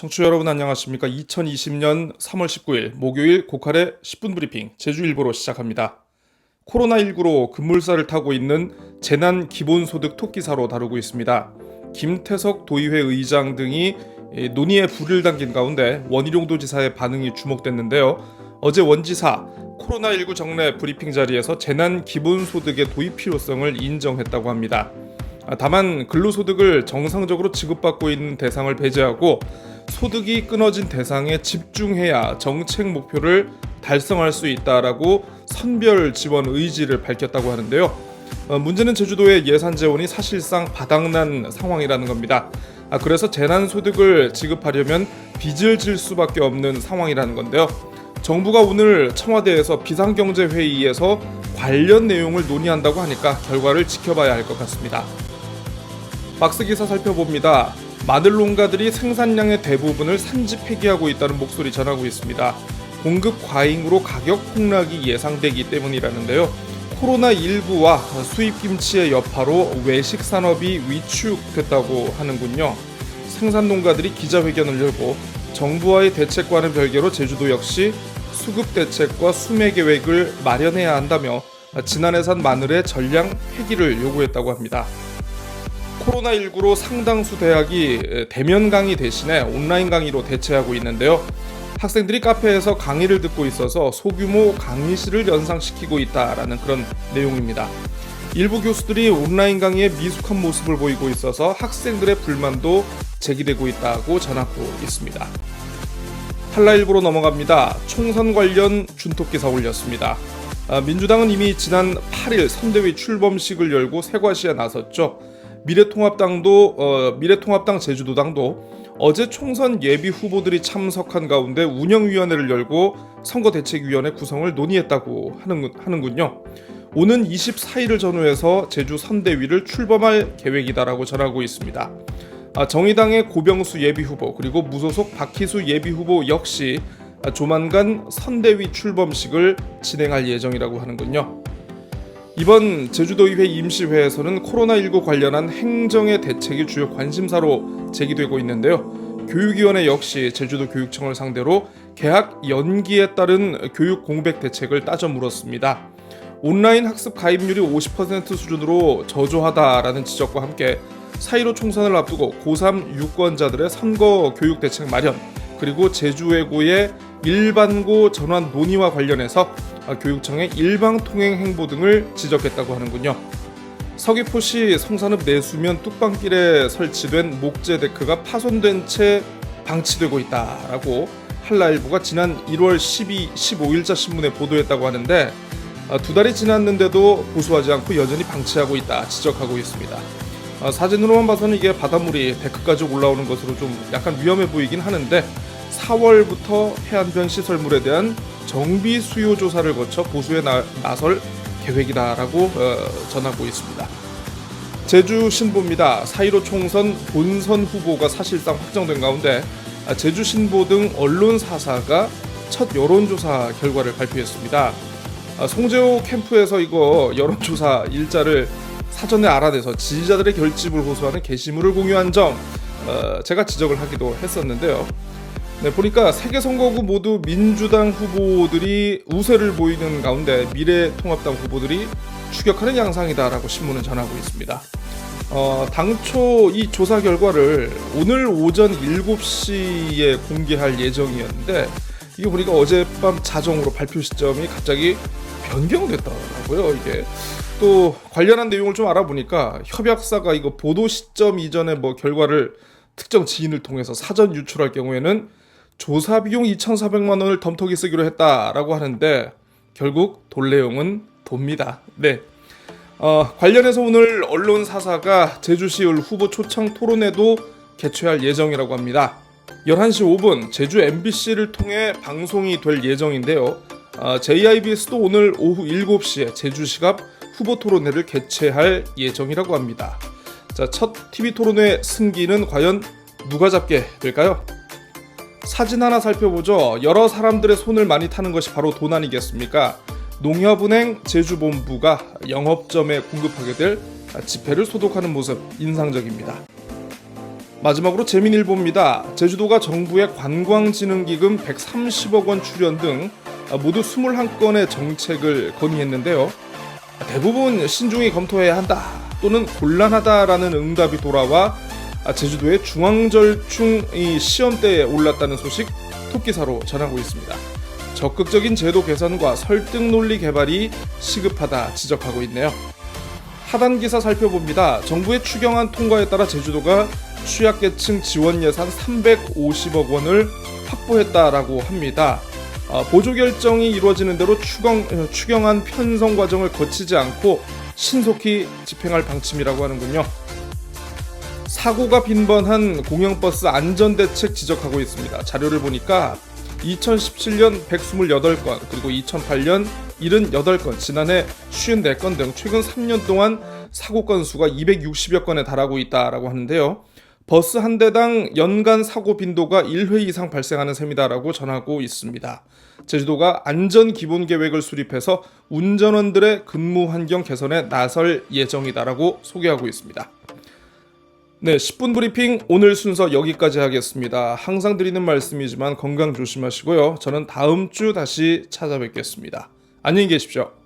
청취자 여러분 안녕하십니까? 2020년 3월 19일 목요일 고칼의 10분 브리핑 제주일보로 시작합니다. 코로나19로 급물살을 타고 있는 재난기본소득 토끼사로 다루고 있습니다. 김태석 도의회 의장 등이 논의에 불을 당긴 가운데 원희룡도 지사의 반응이 주목됐는데요. 어제 원지사 코로나19 정례 브리핑 자리에서 재난기본소득의 도입 필요성을 인정했다고 합니다. 다만 근로소득을 정상적으로 지급받고 있는 대상을 배제하고 소득이 끊어진 대상에 집중해야 정책 목표를 달성할 수 있다라고 선별 지원 의지를 밝혔다고 하는데요. 문제는 제주도의 예산 재원이 사실상 바닥난 상황이라는 겁니다. 그래서 재난소득을 지급하려면 빚을 질 수밖에 없는 상황이라는 건데요. 정부가 오늘 청와대에서 비상경제회의에서 관련 내용을 논의한다고 하니까 결과를 지켜봐야 할 것 같습니다. 박스 기사 살펴봅니다. 마늘 농가들이 생산량의 대부분을 산지 폐기하고 있다는 목소리 전하고 있습니다. 공급 과잉으로 가격 폭락이 예상되기 때문이라는데요. 코로나19와 수입 김치의 여파로 외식 산업이 위축됐다고 하는군요. 생산 농가들이 기자회견을 열고 정부와의 대책과는 별개로 제주도 역시 수급 대책과 수매 계획을 마련해야 한다며 지난해 산 마늘의 전량 폐기를 요구했다고 합니다. 코로나19로 상당수 대학이 대면 강의 대신에 온라인 강의로 대체하고 있는데요. 학생들이 카페에서 강의를 듣고 있어서 소규모 강의실을 연상시키고 있다라는 그런 내용입니다. 일부 교수들이 온라인 강의에 미숙한 모습을 보이고 있어서 학생들의 불만도 제기되고 있다고 전하고 있습니다. 한라일보로 넘어갑니다. 총선 관련 준톱기사 올렸습니다. 민주당은 이미 지난 8일 선대위 출범식을 열고 세과시에 나섰죠. 미래통합당 제주도당도 어제 총선 예비 후보들이 참석한 가운데 운영위원회를 열고 선거대책위원회 구성을 논의했다고 하는군요. 오는 24일을 전후해서 제주 선대위를 출범할 계획이다라고 전하고 있습니다. 정의당의 고병수 예비후보 그리고 무소속 박희수 예비후보 역시 조만간 선대위 출범식을 진행할 예정이라고 하는군요. 이번 제주도의회 임시회에서는 코로나19 관련한 행정의 대책이 주요 관심사로 제기되고 있는데요. 교육위원회 역시 제주도 교육청을 상대로 개학 연기에 따른 교육 공백 대책을 따져 물었습니다. 온라인 학습 가입률이 50% 수준으로 저조하다라는 지적과 함께 4.15 총선을 앞두고 고3 유권자들의 선거 교육 대책 마련 그리고 제주외고의 일반고 전환 논의와 관련해서 교육청의 일방통행 행보 등을 지적했다고 하는군요. 서귀포시 성산읍 내수면 뚝방길에 설치된 목재 데크가 파손된 채 방치되고 있다라고 한라일보가 지난 1월 15일자 신문에 보도했다고 하는데 두 달이 지났는데도 보수하지 않고 여전히 방치하고 있다 지적하고 있습니다. 사진으로만 봐서는 이게 바닷물이 데크까지 올라오는 것으로 좀 약간 위험해 보이긴 하는데 4월부터 해안변 시설물에 대한 정비 수요 조사를 거쳐 보수에 나설 계획이다라고 전하고 있습니다. 제주 신보입니다. 4.15 총선 본선 후보가 사실상 확정된 가운데 제주 신보 등 언론사사가 첫 여론조사 결과를 발표했습니다. 송재호 캠프에서 이거 여론조사 일자를 사전에 알아내서 지지자들의 결집을 호소하는 게시물을 공유한 점 제가 지적을 하기도 했었는데요. 보니까 세계 선거구 모두 민주당 후보들이 우세를 보이는 가운데 미래통합당 후보들이 추격하는 양상이다라고 신문은 전하고 있습니다. 당초 이 조사 결과를 오늘 오전 7시에 공개할 예정이었는데 이게 보니까 어젯밤 자정으로 발표 시점이 갑자기 변경됐더라고요. 이게 또 관련한 내용을 좀 알아보니까 협약사가 이거 보도 시점 이전에 결과를 특정 지인을 통해서 사전 유출할 경우에는 조사 비용 2,400만 원을 덤터기 쓰기로 했다라고 하는데 결국 돌 내용은 돕니다. 네. 관련해서 오늘 언론사사가 제주시을 후보 초청 토론회도 개최할 예정이라고 합니다. 11시 5분 제주 MBC를 통해 방송이 될 예정인데요. JIBS도 오늘 오후 7시에 제주시 앞 후보 토론회를 개최할 예정이라고 합니다. 자, 첫 TV 토론회 승기는 과연 누가 잡게 될까요? 사진 하나 살펴보죠. 여러 사람들의 손을 많이 타는 것이 바로 돈 아니겠습니까? 농협은행 제주본부가 영업점에 공급하게 될 지폐를 소독하는 모습 인상적입니다. 마지막으로 재민일보입니다. 제주도가 정부의 관광진흥기금 130억 원 출연 등 모두 21건의 정책을 건의했는데요. 대부분 신중히 검토해야 한다 또는 곤란하다라는 응답이 돌아와 제주도의 중앙절충 시험대에 올랐다는 소식 톱기사로 전하고 있습니다. 적극적인 제도 개선과 설득 논리 개발이 시급하다 지적하고 있네요. 하단 기사 살펴봅니다. 정부의 추경안 통과에 따라 제주도가 취약계층 지원 예산 350억 원을 확보했다라고 합니다. 보조 결정이 이루어지는 대로 추경안 편성 과정을 거치지 않고 신속히 집행할 방침이라고 하는군요. 사고가 빈번한 공영버스 안전대책 지적하고 있습니다. 자료를 보니까 2017년 128건, 그리고 2008년 78건, 지난해 54건 등 최근 3년 동안 사고 건수가 260여 건에 달하고 있다라고 하는데요. 버스 한 대당 연간 사고 빈도가 1회 이상 발생하는 셈이다라고 전하고 있습니다. 제주도가 안전 기본 계획을 수립해서 운전원들의 근무 환경 개선에 나설 예정이다라고 소개하고 있습니다. 네, 10분 브리핑 오늘 순서 여기까지 하겠습니다. 항상 드리는 말씀이지만 건강 조심하시고요. 저는 다음 주 다시 찾아뵙겠습니다. 안녕히 계십시오.